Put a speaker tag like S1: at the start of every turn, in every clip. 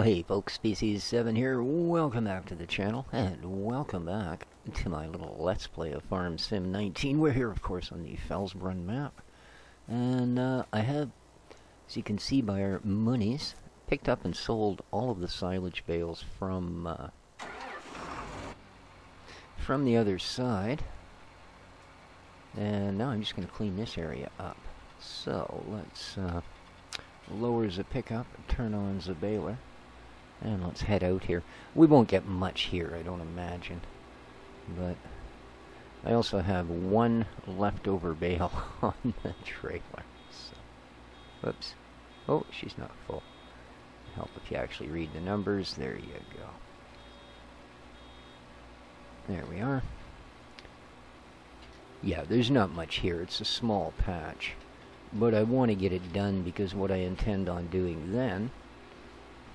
S1: Hey folks, Species 7 here. Welcome back to the channel, and welcome back to my little Let's Play of Farm Sim 19. We're here, of course, on the Felsbrunn map. And I have, as you can see by our monies, picked up and sold all of the silage bales from the other side. And now I'm just going to clean this area up. So, let's lower the pickup, turn on the baler. And let's head out here. We won't get much here, I don't imagine. But I also have one leftover bale on the trailer. So, whoops. Oh, she's not full. Help if you actually read the numbers. There you go. There we are. Yeah, there's not much here. It's a small patch. But I want to get it done because what I intend on doing then...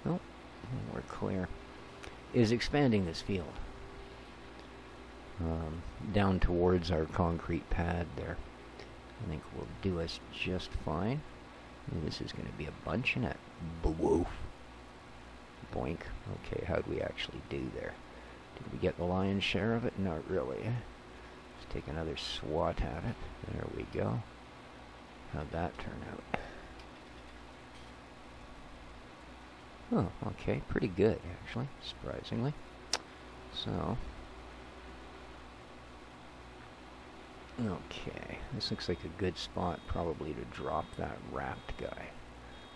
S1: Oh, we're clear. Is expanding this field down towards our concrete pad there. I think will do us just fine. And this is going to be a bunch in it. Boof. Boink. Okay, how do we actually do there? Did we get the lion's share of it? Not really. Let's take another swat at it. There we go. How'd that turn out? Oh, okay, pretty good, actually, surprisingly. So, okay, this looks like a good spot probably to drop that wrapped guy.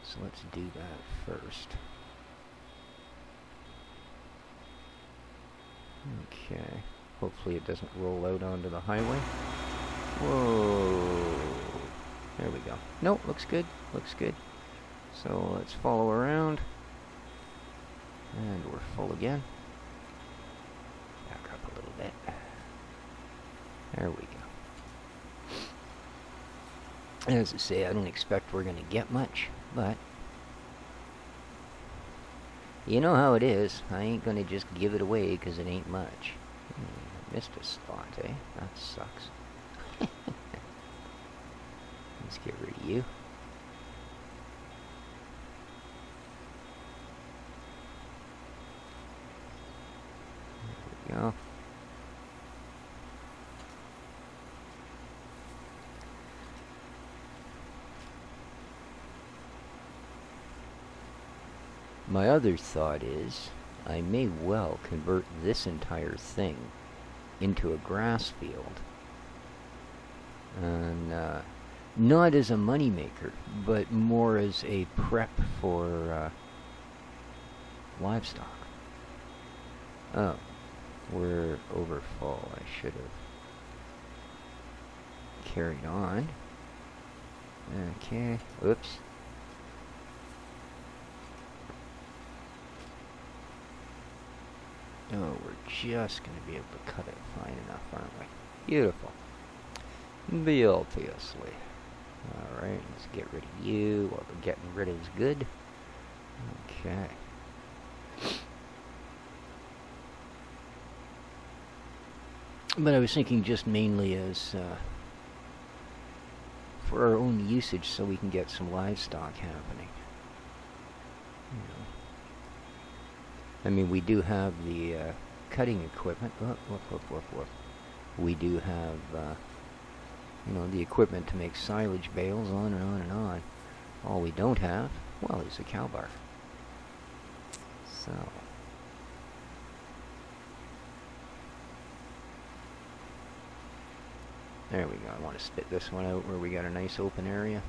S1: So let's do that first. Okay, hopefully it doesn't roll out onto the highway. Whoa, there we go. Nope, looks good, looks good. So let's follow around. And we're full again. Back up a little bit. There we go. As I say, I don't expect we're going to get much, but you know how it is. I ain't going to just give it away because it ain't much. Missed a spot, eh? That sucks. Let's get rid of you. Go. My other thought is I may well convert this entire thing into a grass field. And not as a moneymaker, but more as a prep for livestock. Oh. We're over full. I should have carried on. Okay. Oops. Oh, we're just going to be able to cut it fine enough, aren't we? Beautiful. Beauteously. Alright, let's get rid of you. What we're getting rid of is good. Okay. But I was thinking just mainly as for our own usage so we can get some livestock happening. You know. I mean, we do have the cutting equipment. We do have, you know, the equipment to make silage bales, on and on and on. All we don't have, well, is a cow bar. So... there we go. I want to spit this one out where we got a nice open area.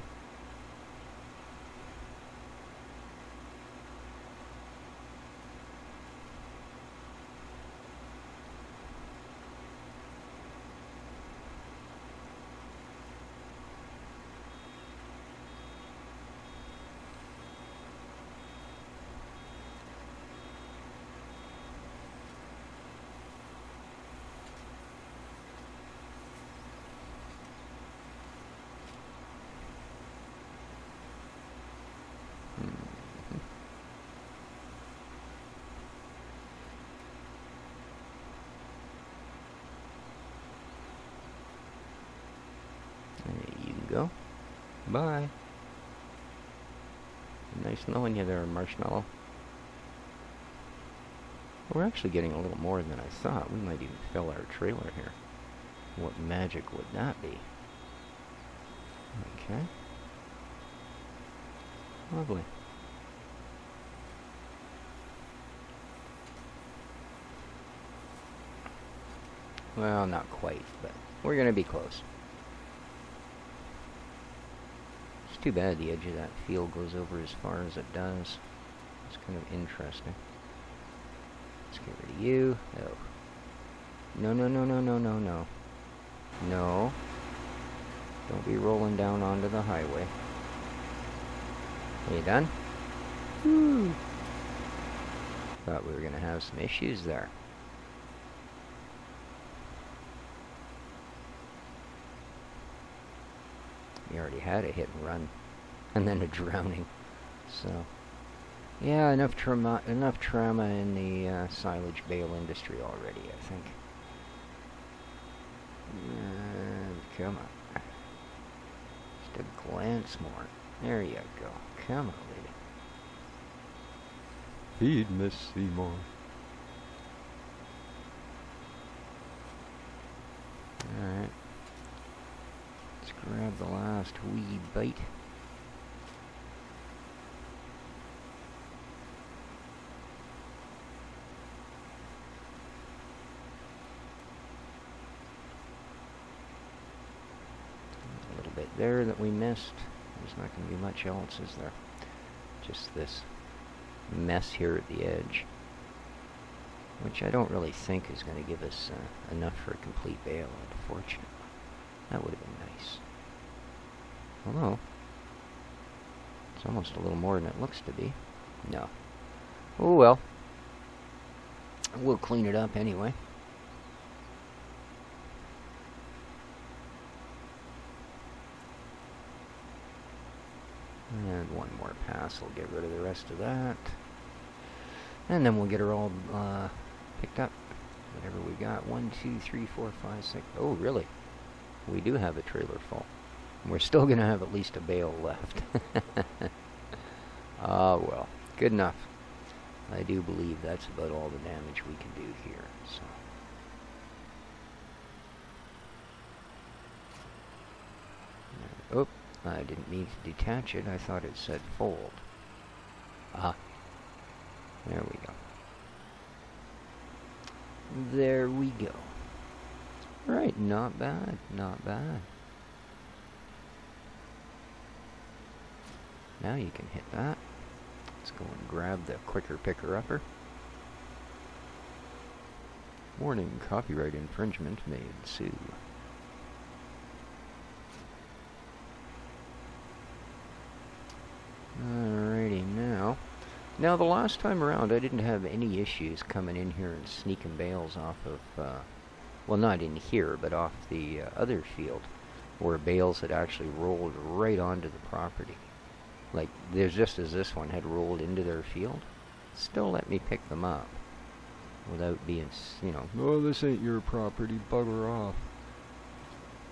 S1: Go. Bye. Nice knowing you there, Marshmallow. We're actually getting a little more than I thought. We might even fill our trailer here. What magic would that be? Okay. Lovely. Well, not quite, but we're going to be close. It's too bad the edge of that field goes over as far as it does. It's kind of interesting. Let's get rid of you. Oh. No, no, no, no, no, no, no. No. Don't be rolling down onto the highway. Are you done? Woo! Thought we were going to have some issues there. We already had a hit and run, and then a drowning. So, yeah, enough trauma in the silage bale industry already, I think. Come on. Just a glance more. There you go. Come on, lady. Feed Miss Seymour. Alright. Let's grab the last wee bite. A little bit there that we missed. There's not going to be much else, is there? Just this mess here at the edge, which I don't really think is going to give us enough for a complete bale, unfortunately. That would have been nice. Although, it's almost a little more than it looks to be. No. Oh well. We'll clean it up anyway. And one more pass will get rid of the rest of that. And then we'll get her all picked up. Whatever we got. 1, 2, 3, 4, 5, 6. Oh, really? We do have a trailer full. We're still going to have at least a bale left. Ah, well. Good enough. I do believe that's about all the damage we can do here. So. Oop. I didn't mean to detach it. I thought it said fold. Ah. There we go. There we go. Right, not bad, not bad. Now you can hit that. Let's go and grab the quicker picker-upper. Warning, copyright infringement may ensue. Alrighty, now. Now, the last time around, I didn't have any issues coming in here and sneaking bales off of, well, not in here, but off the other field, where bales had actually rolled right onto the property. Like, there's just as this one had rolled into their field, still let me pick them up without being, you know, oh, this ain't your property, bugger off.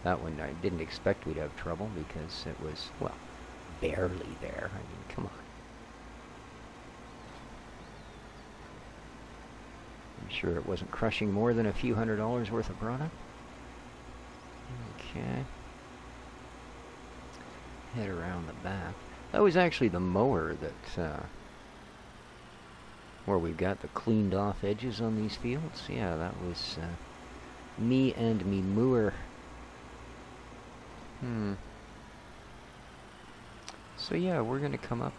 S1: That one I didn't expect we'd have trouble because it was, well, barely there. I mean, come on. I'm sure it wasn't crushing more than a few $100s worth of product. Okay. Head around the back. That was actually the mower that, where we've got the cleaned off edges on these fields. Yeah, that was me and me mower. So yeah, we're going to come up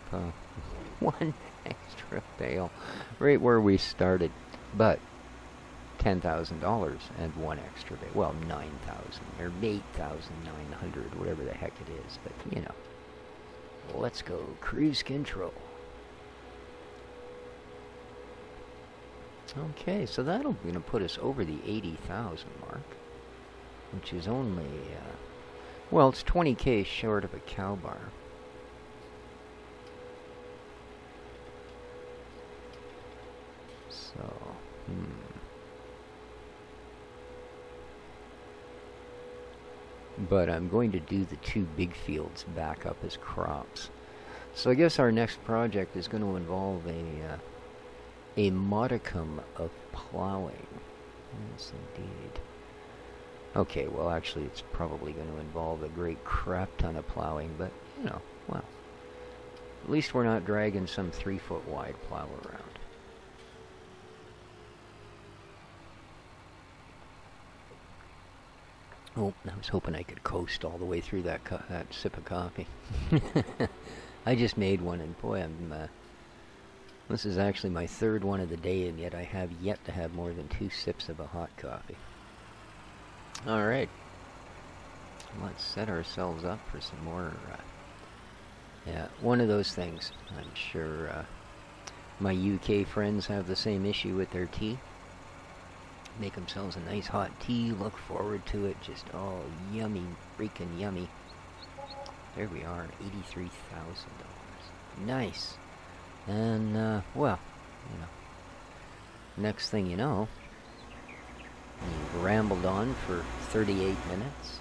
S1: one extra bale right where we started. But $10,000 and one extra bale. Well, 9,000 or 8,900, whatever the heck it is. But, you know, let's go cruise control. Okay, so that'll going to put us over the 80,000 mark, which is only, well, it's 20K short of a cow bar. So, But I'm going to do the two big fields back up as crops. So I guess our next project is going to involve a modicum of plowing. Yes, indeed. Okay, well, actually, it's probably going to involve a great crap ton of plowing, but, you know, well, at least we're not dragging some 3-foot wide plow around. Oh, I was hoping I could coast all the way through that sip of coffee. I just made one, and boy, this is actually my third one of the day, and yet I have yet to have more than 2 sips of a hot coffee. All right, let's set ourselves up for some more. Yeah, one of those things. I'm sure my UK friends have the same issue with their tea. Make themselves a nice hot tea, look forward to it, just, oh, yummy, freaking yummy. There we are, $83,000. Nice. And, well, you know, next thing you know, you've rambled on for 38 minutes.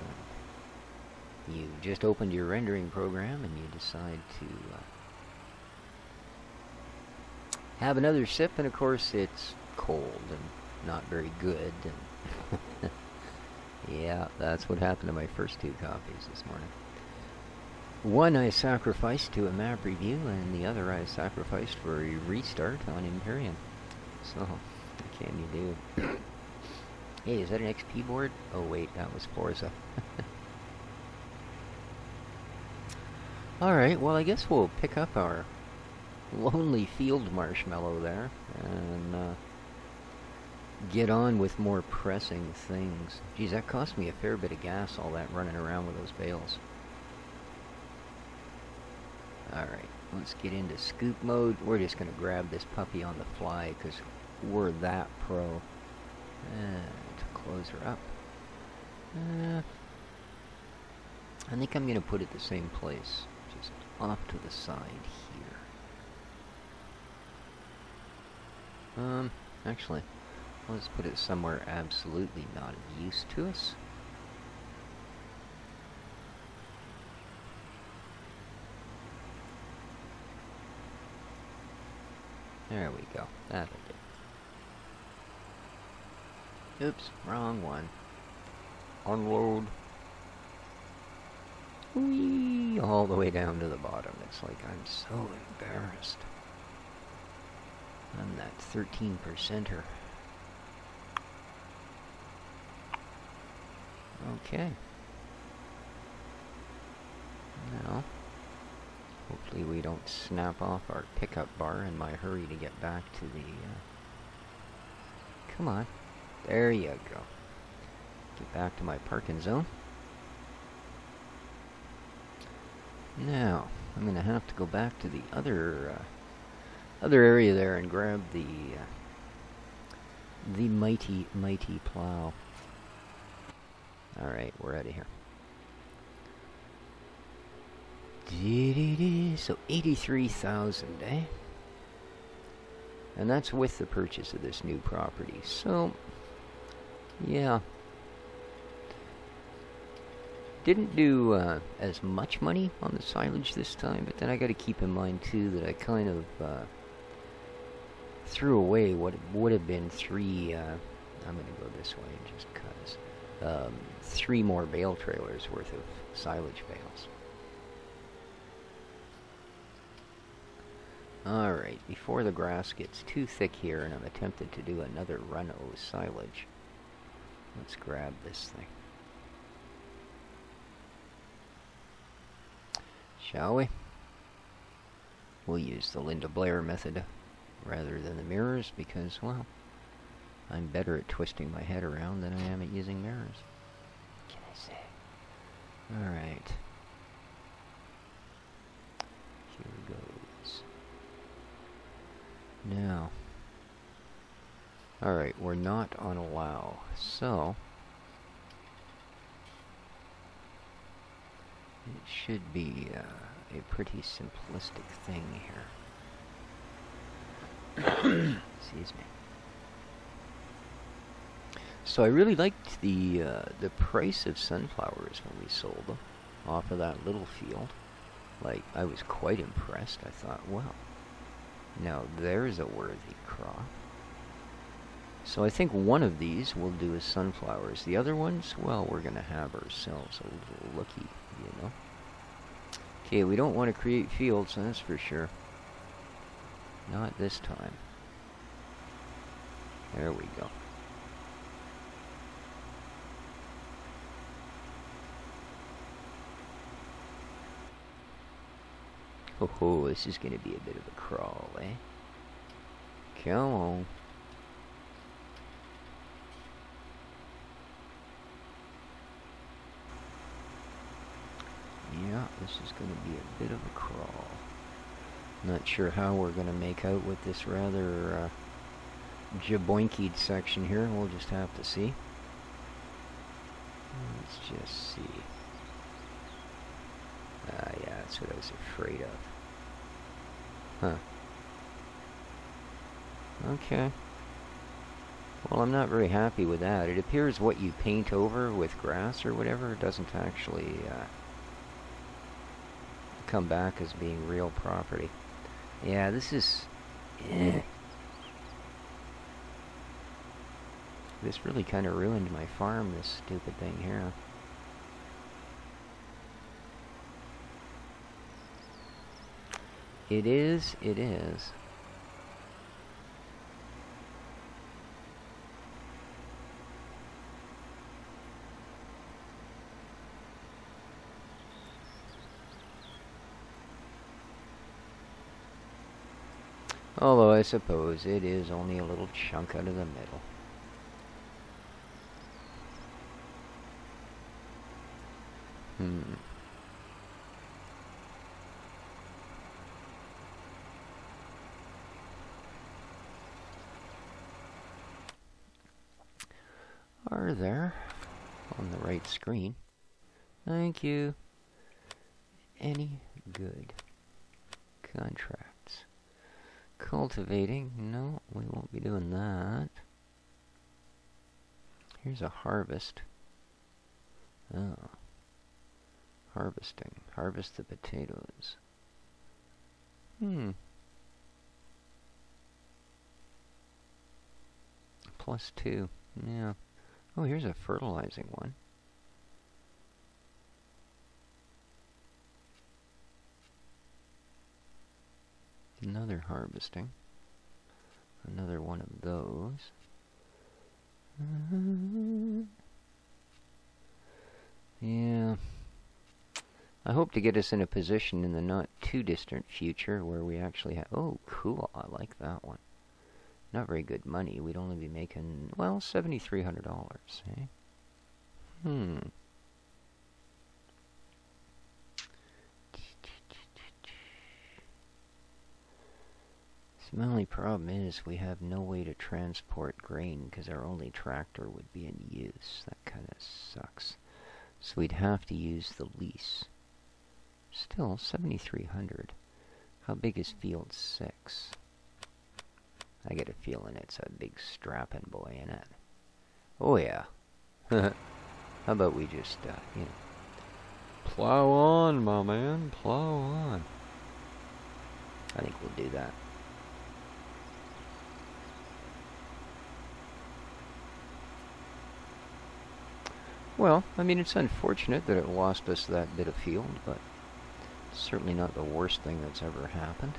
S1: You just opened your rendering program and you decide to have another sip, and of course it's cold and not very good. And yeah, that's what happened to my first 2 coffees this morning. One I sacrificed to a map review, and the other I sacrificed for a restart on Imperium. So, what can you do? Hey, is that an XP board? Oh wait, that was Forza. Alright, well I guess we'll pick up our lonely field marshmallow there, and get on with more pressing things. Geez, that cost me a fair bit of gas, all that running around with those bales. Alright, let's get into scoop mode. We're just going to grab this puppy on the fly, because we're that pro. And close her up. I think I'm going to put it the same place, just off to the side here. Actually, let's put it somewhere absolutely not of use to us. There we go. That'll do. Oops, wrong one. Unload. Whee! All the way down to the bottom. It's like I'm so embarrassed. I'm that 13%er. Okay. Now, hopefully we don't snap off our pickup bar in my hurry to get back to the... Come on. There you go. Get back to my parking zone. Now, I'm going to have to go back to the other area there and grab the mighty plow. Alright, we're out of here. So 83,000, eh? And that's with the purchase of this new property. So, yeah. Didn't do as much money on the silage this time, but then I got to keep in mind too that I kind of threw away what would have been 3. I'm going to go this way just because 3 more bale trailers worth of silage bales. Alright, before the grass gets too thick here and I'm tempted to do another run of silage, let's grab this thing. Shall we? We'll use the Linda Blair method rather than the mirrors because, well, I'm better at twisting my head around than I am at using mirrors. What can I say? Alright. Here goes. Now. Alright, we're not on allow, so it should be a pretty simplistic thing here. Excuse me. So I really liked the price of sunflowers when we sold them off of that little field. Like, I was quite impressed. I thought, well, Now there's a worthy crop. So I think one of these we'll do as sunflowers. The other ones, well, we're going to have ourselves a little looky, you know. Okay, we don't want to create fields, that's for sure. Not this time. There we go. Oh, this is going to be a bit of a crawl, eh? Come on. Yeah, this is going to be a bit of a crawl. Not sure how we're going to make out with this rather jaboinkied section here. We'll just have to see. Let's just see. Yeah, that's what I was afraid of. Huh. Okay. Well, I'm not very happy with that. It appears what you paint over with grass or whatever doesn't actually come back as being real property. Yeah, this is... This really kind of ruined my farm, this stupid thing here. It is, it is. Although I suppose it is only a little chunk out of the middle. Are there, on the right screen, thank you, any good contracts? Cultivating, no, we won't be doing that. Here's a harvest. Oh. Harvesting. Harvest the potatoes. +2. Yeah. Oh, here's a fertilizing one. Another harvesting. Another one of those. Yeah. I hope to get us in a position in the not too distant future where we actually have... Oh, cool. I like that one. Not very good money. We'd only be making, well, $7,300, eh? The only problem is we have no way to transport grain because our only tractor would be in use. That kind of sucks. So we'd have to use the lease. Still, 7,300. How big is field 6? I get a feeling it's a big strapping boy in it. Oh yeah. How about we just, you know, plow on, my man, plow on. I think we'll do that. Well, I mean, it's unfortunate that it lost us that bit of field, but it's certainly not the worst thing that's ever happened.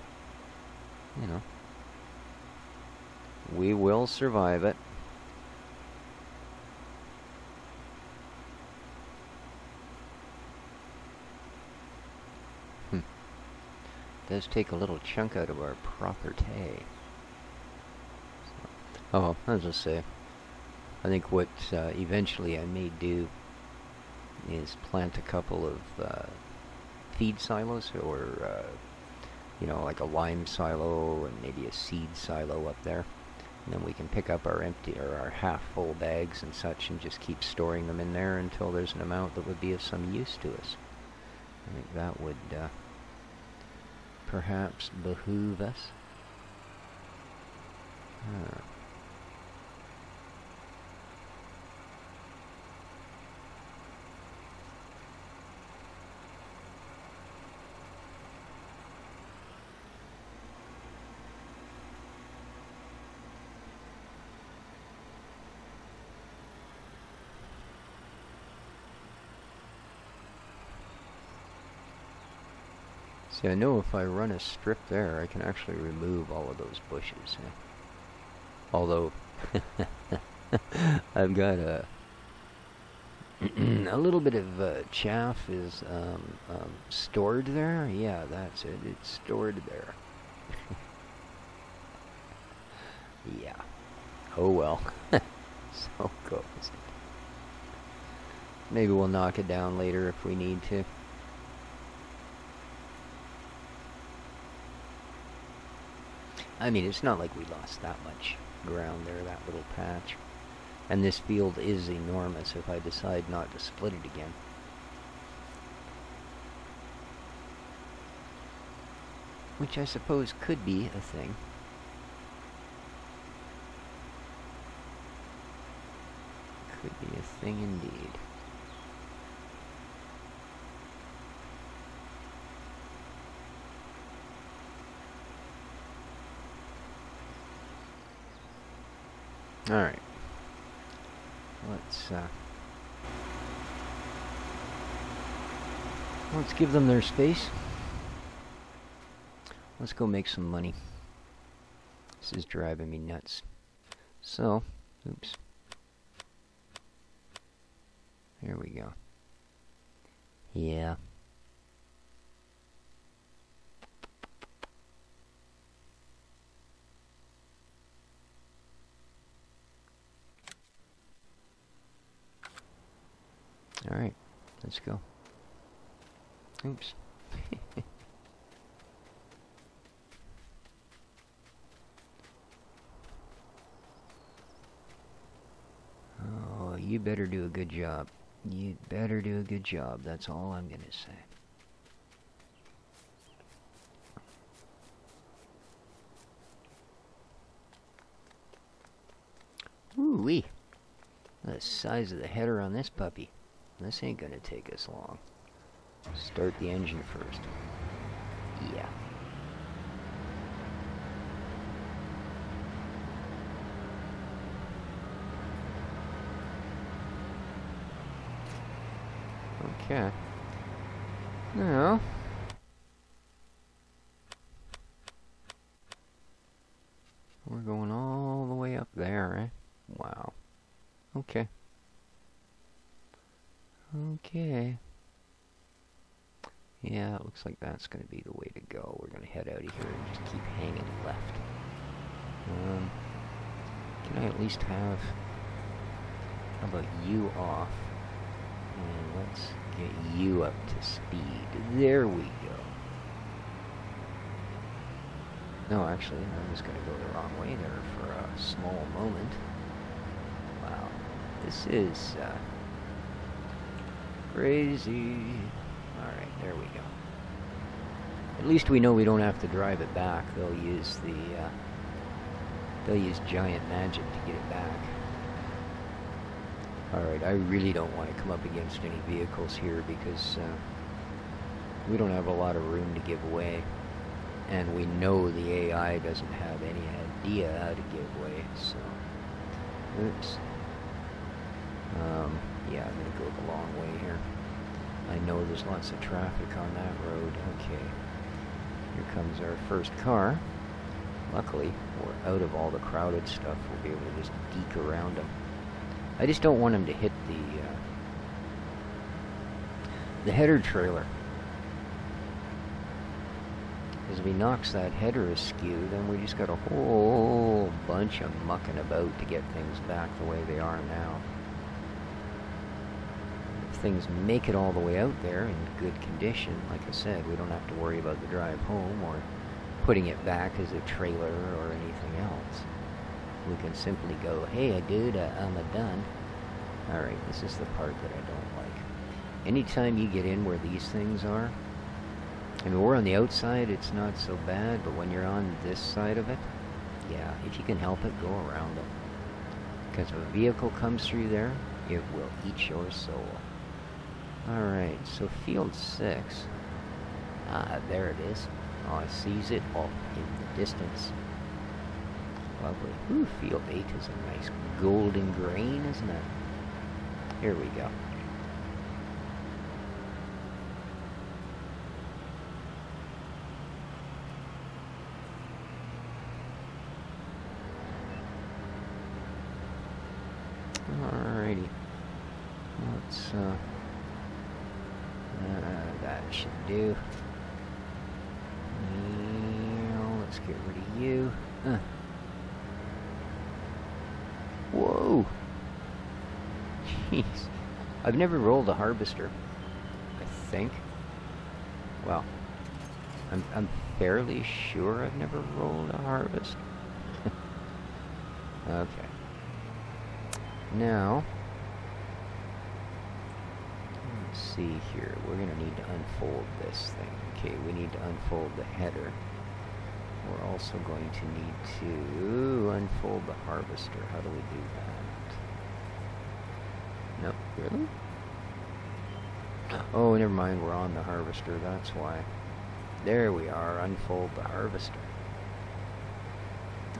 S1: You know. We will survive it. Does take a little chunk out of our property. Oh, as I say, I think what eventually I may do is plant a couple of feed silos, or you know, like a lime silo and maybe a seed silo up there. And then we can pick up our empty or our half-full bags and such and just keep storing them in there until there's an amount that would be of some use to us. I think that would perhaps behoove us. See, I know if I run a strip there, I can actually remove all of those bushes. Although, I've got a a little bit of chaff is stored there. Yeah, that's it. It's stored there. Yeah. Oh well. So goes. Maybe we'll knock it down later if we need to. I mean, it's not like we lost that much ground there, that little patch. And this field is enormous if I decide not to split it again. Which I suppose could be a thing. Could be a thing indeed. Alright. Let's give them their space. Let's go make some money. This is driving me nuts. So, oops. There we go. Yeah. All right, let's go. Oops. Oh, you better do a good job. You better do a good job. That's all I'm gonna say. Ooh-wee. The size of the header on this puppy. This ain't gonna take us long. Start the engine first. Yeah. Okay. Now, we're going all the way up there, eh? Wow. Okay. Okay. Yeah, it looks like that's going to be the way to go. We're going to head out of here and just keep hanging left. Can I at least have... How about you off? And let's get you up to speed. There we go. No, actually, I was going to go the wrong way there for a small moment. Wow. This is... crazy. Alright, there we go. At least we know we don't have to drive it back. They'll use the, they'll use giant magic to get it back. Alright, I really don't want to come up against any vehicles here because, we don't have a lot of room to give away. And we know the AI doesn't have any idea how to give way, so... Oops. Yeah, I'm gonna go the long way here. I know there's lots of traffic on that road. Okay. Here comes our first car. Luckily, we're out of all the crowded stuff. We'll be able to just deke around them. I just don't want him to hit the header trailer. Because if he knocks that header askew, then we just got a whole bunch of mucking about to get things back the way they are now. If things make it all the way out there in good condition, like I said, we don't have to worry about the drive home or putting it back as a trailer or anything else. We can simply go, hey, dude, I'm done. Alright, this is the part that I don't like. Anytime you get in where these things are, I mean, we're on the outside, it's not so bad, but when you're on this side of it, yeah, if you can help it, go around them. Because if a vehicle comes through there, it will eat your soul. Alright, so field 6. Ah, there it is. Oh, I sees it off in the distance. Lovely. Ooh, field 8 is a nice golden grain, isn't it? Here we go. that should do. Let's get rid of you. Whoa! Jeez. I've never rolled a harvester, I think. Well, I'm fairly sure I've never rolled a harvest. Okay. Now, let's see here. We're going to need to unfold this thing. Okay, we need to unfold the header. We're also going to need to unfold the harvester. How do we do that? No, really? Oh, never mind. We're on the harvester. That's why. There we are. Unfold the harvester.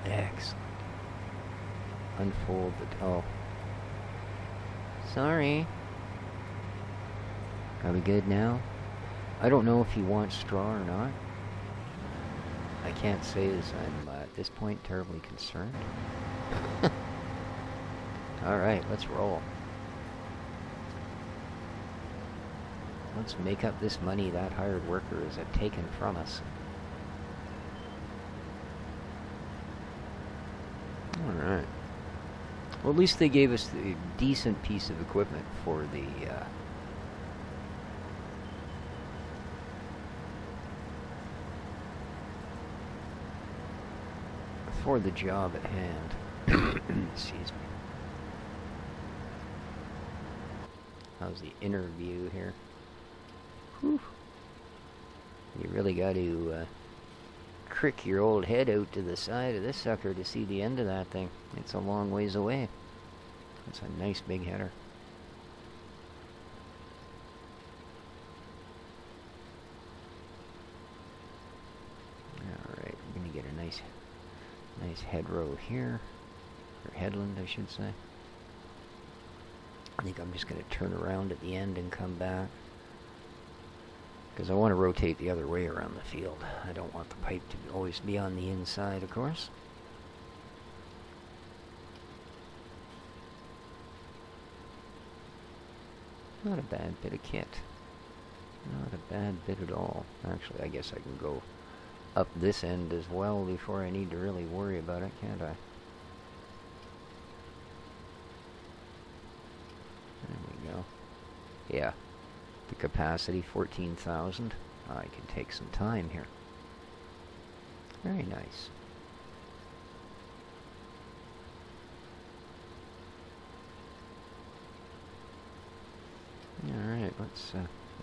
S1: Excellent. Unfold the... Oh. Sorry. Are we good now? I don't know if he wants straw or not. I can't say as I'm, at this point, terribly concerned. Alright, let's roll. Let's make up this money that hired worker has taken from us. Alright. Well, at least they gave us a decent piece of equipment for the, for the job at hand. Excuse me. How's the interview here? Whew. You really got to crick your old head out to the side of this sucker to see the end of that thing. It's a long ways away. It's a nice big header. Alright, we're going to get a nice head row here. Or headland, I should say. I think I'm just going to turn around at the end and come back. Because I want to rotate the other way around the field. I don't want the pipe to always be on the inside, of course. Not a bad bit of kit. Not a bad bit at all. Actually, I guess I can go up this end as well before I need to really worry about it, can't I? There we go. Yeah. The capacity, 14,000. I can take some time here. Very nice. Alright, let's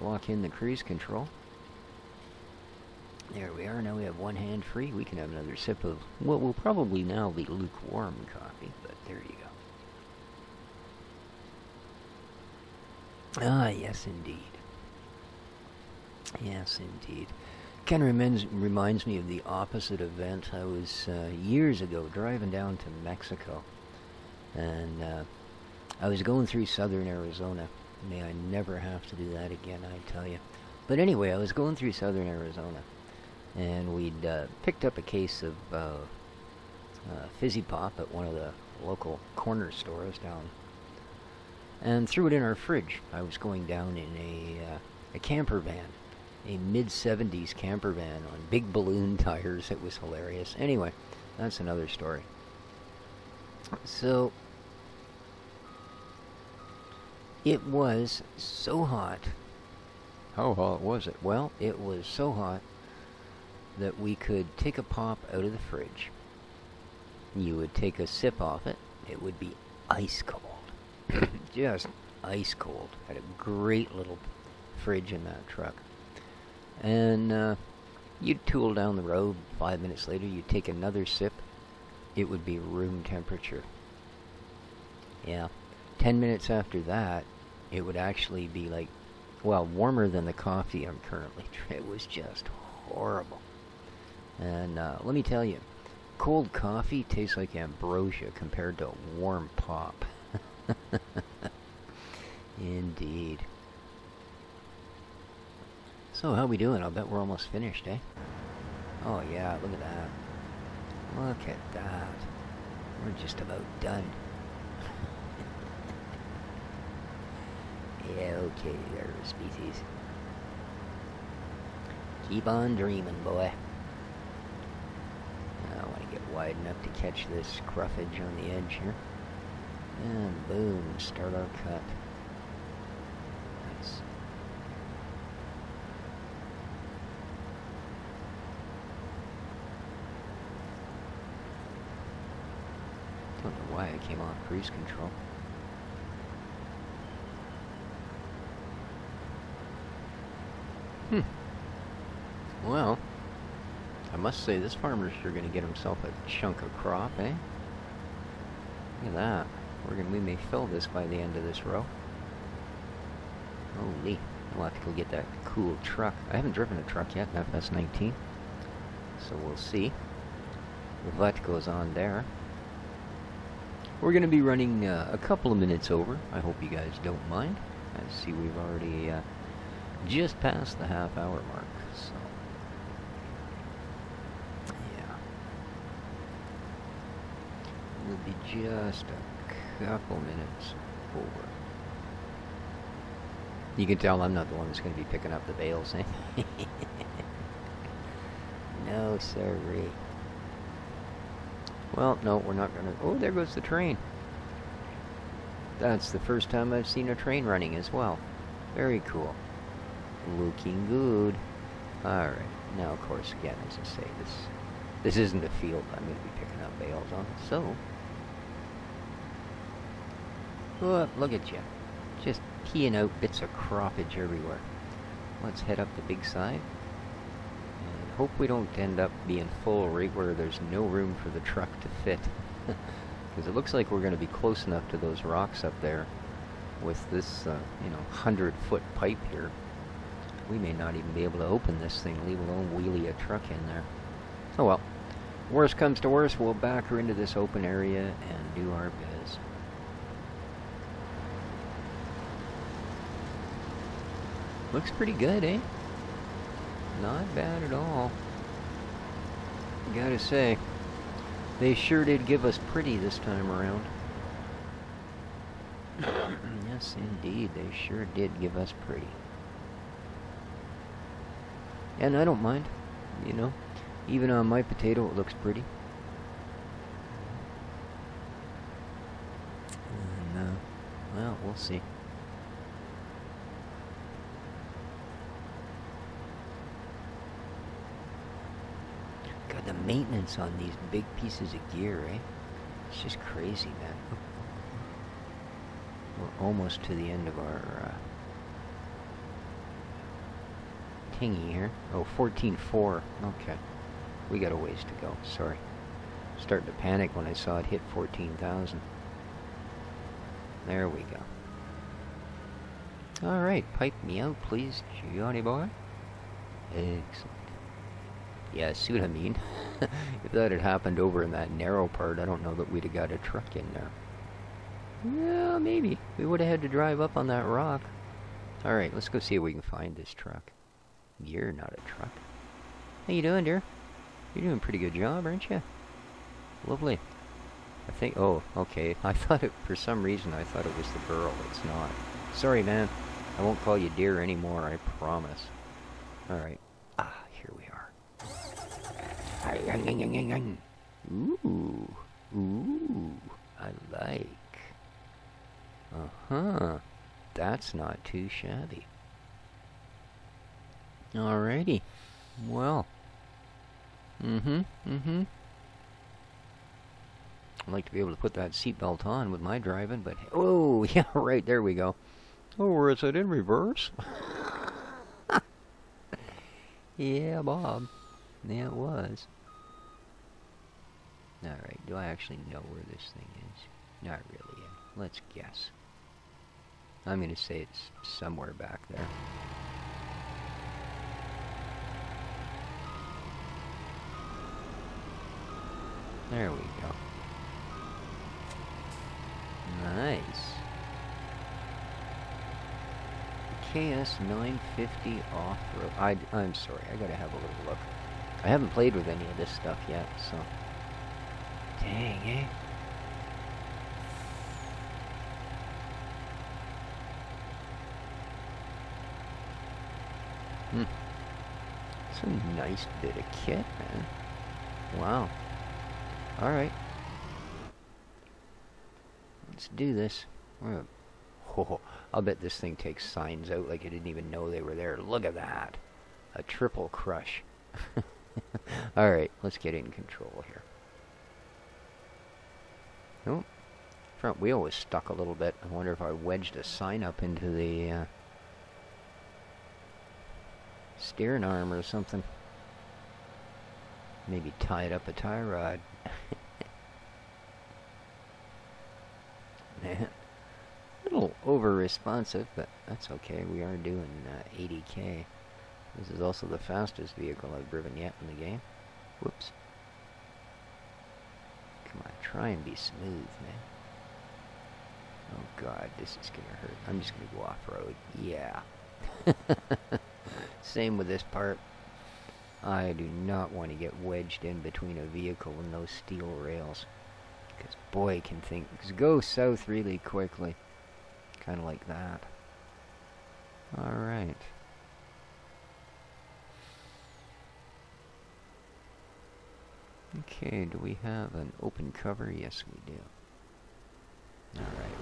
S1: lock in the cruise control. There we are. Now we have one hand free. We can have another sip of what will probably now be lukewarm coffee, but there you go. Ah, yes, indeed. Yes, indeed. Kind of reminds me of the opposite event. I was, years ago, driving down to Mexico. And I was going through southern Arizona. May I never have to do that again, I tell you. But anyway, I was going through southern Arizona. And we'd picked up a case of Fizzy Pop at one of the local corner stores down. And threw it in our fridge. I was going down in a camper van. A mid-70s camper van on big balloon tires. It was hilarious. Anyway, that's another story. So, it was so hot. How hot was it? Well, it was so hot that we could take a pop out of the fridge. You would take a sip off it. It would be ice cold. Just ice cold. Had a great little fridge in that truck. And you'd tool down the road. 5 minutes later, you'd take another sip. It would be room temperature. Yeah. 10 minutes after that, it would actually be like, well, warmer than the coffee I'm currently drinking. It was just horrible. And let me tell you, cold coffee tastes like ambrosia compared to warm pop. Indeed. So, how we doing? I'll bet we're almost finished, eh? Oh, yeah, look at that. Look at that. We're just about done. Yeah, okay there, species. Keep on dreaming, boy. I want to get wide enough to catch this cruffage on the edge here. And boom, start our cut. Nice. Don't know why I came off cruise control. Well, I must say this farmer's sure going to get himself a chunk of crop, eh? Look at that. We may fill this by the end of this row. Holy, we'll have to go get that cool truck. I haven't driven a truck yet, an FS19. So we'll see. The VUT goes on there. We're going to be running a couple of minutes over. I hope you guys don't mind. I see we've already just passed the half-hour mark, so yeah. We'll be just a couple minutes over. You can tell I'm not the one that's going to be picking up the bales, eh? No, sirree. Well, no, we're not going to... Oh, there goes the train. That's the first time I've seen a train running as well. Very cool. Looking good. Alright. Now, of course, again, as I say, this isn't a field I'm going to be picking up bales on. So... Oh, look at you. Just peeing out bits of croppage everywhere. Let's head up the big side. And hope we don't end up being full right where there's no room for the truck to fit. Because it looks like we're going to be close enough to those rocks up there with this, 100-foot pipe here. We may not even be able to open this thing, leave alone wheelie a truck in there. Oh well. Worst comes to worst, we'll back her into this open area and do our biz. Looks pretty good, eh? Not bad at all. Gotta say, they sure did give us pretty this time around. Yes, indeed, they sure did give us pretty. And I don't mind, you know. Even on my potato, it looks pretty. And, well, we'll see. God, the maintenance on these big pieces of gear, eh? It's just crazy, man. We're almost to the end of our thingy here. Oh, 14.4. Okay. We got a ways to go. Sorry. Starting to panic when I saw it hit 14,000. There we go. Alright, pipe me out, please, Johnny boy. Excellent. Yeah, see what I mean? If that had happened over in that narrow part, I don't know that we'd have got a truck in there. Yeah, maybe. We would have had to drive up on that rock. Alright, let's go see if we can find this truck. You're not a truck. How you doing, dear? You're doing a pretty good job, aren't you? Lovely. I think... Oh, okay. I thought it... For some reason, I thought it was the girl. It's not. Sorry, man. I won't call you dear anymore, I promise. Alright. Ah, here we are. Ooh. Ooh. I like. Uh-huh. That's not too shabby. Alrighty. Well. I'd like to be able to put that seatbelt on with my driving, but... Oh, yeah, right, there we go. Oh, is it in reverse? Yeah, Bob. Yeah, it was. Alright, do I actually know where this thing is? Not really. Let's guess. I'm going to say it's somewhere back there. There we go. Nice. KS 950 off-road. I'm sorry, I gotta have a little look. I haven't played with any of this stuff yet, so... Dang, eh? It's a nice bit of kit, man. Wow. Alright. Let's do this. Oh, I'll bet this thing takes signs out like I didn't even know they were there. Look at that. A triple crush. Alright, let's get in control here. Oh, front wheel was stuck a little bit. I wonder if I wedged a sign up into the steering arm or something. Maybe tied up a tie rod. Man, a little over-responsive, but that's okay. We are doing 80k. This is also the fastest vehicle I've driven yet in the game. Whoops. Come on, try and be smooth, man. Oh god, this is gonna hurt. I'm just gonna go off-road. Yeah. Same with this part. I do not want to get wedged in between a vehicle and those steel rails. Because boy, can things go south really quickly. Kind of like that. Alright. Okay, do we have an open cover? Yes, we do. Alright.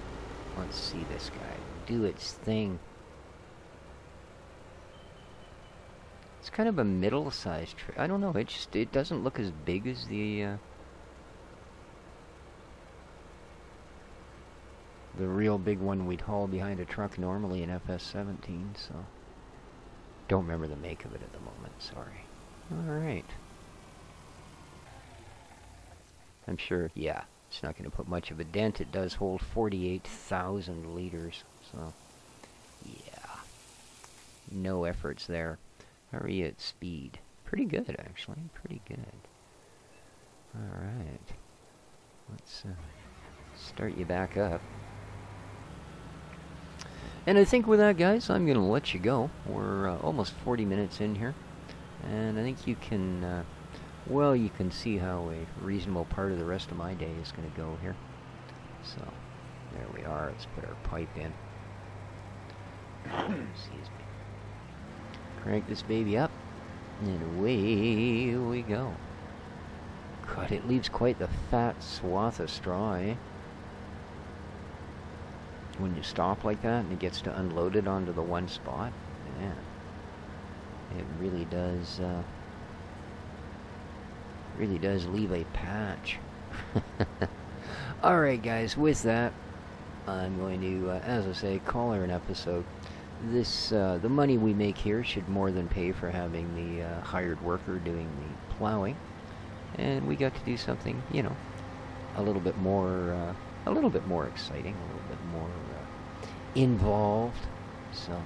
S1: Let's see this guy do its thing. It's kind of a middle-sized truck. I don't know, it doesn't look as big as the real big one we'd haul behind a truck normally in FS17, so don't remember the make of it at the moment, sorry. Alright. I'm sure, yeah, it's not going to put much of a dent. It does hold 48,000 liters, so yeah, no efforts there. Hurry at speed. Pretty good, actually. Pretty good. Alright. Let's start you back up. And I think with that, guys, I'm going to let you go. We're almost 40 minutes in here. And I think you can, well, you can see how a reasonable part of the rest of my day is going to go here. So, there we are. Let's put our pipe in. Excuse me. Crank this baby up, and away we go. God, it leaves quite the fat swath of straw, eh? When you stop like that and it gets to unload it onto the one spot, man, it really does leave a patch. Alright guys, with that, I'm going to, as I say, call her an episode. This, the money we make here should more than pay for having the hired worker doing the plowing, and we got to do something, you know, a little bit more exciting, a little bit more involved. So,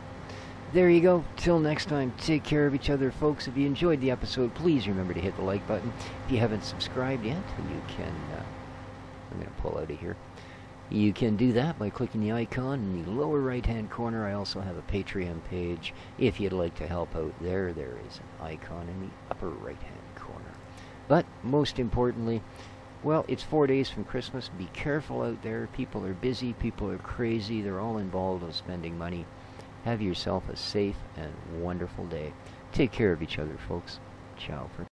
S1: there you go. Till next time, take care of each other, folks. If you enjoyed the episode, please remember to hit the like button. If you haven't subscribed yet, you can. I'm going to pull out of here. You can do that by clicking the icon in the lower right-hand corner. I also have a Patreon page. If you'd like to help out there, there is an icon in the upper right-hand corner. But, most importantly, well, it's 4 days from Christmas. Be careful out there. People are busy. People are crazy. They're all involved in spending money. Have yourself a safe and wonderful day. Take care of each other, folks. Ciao for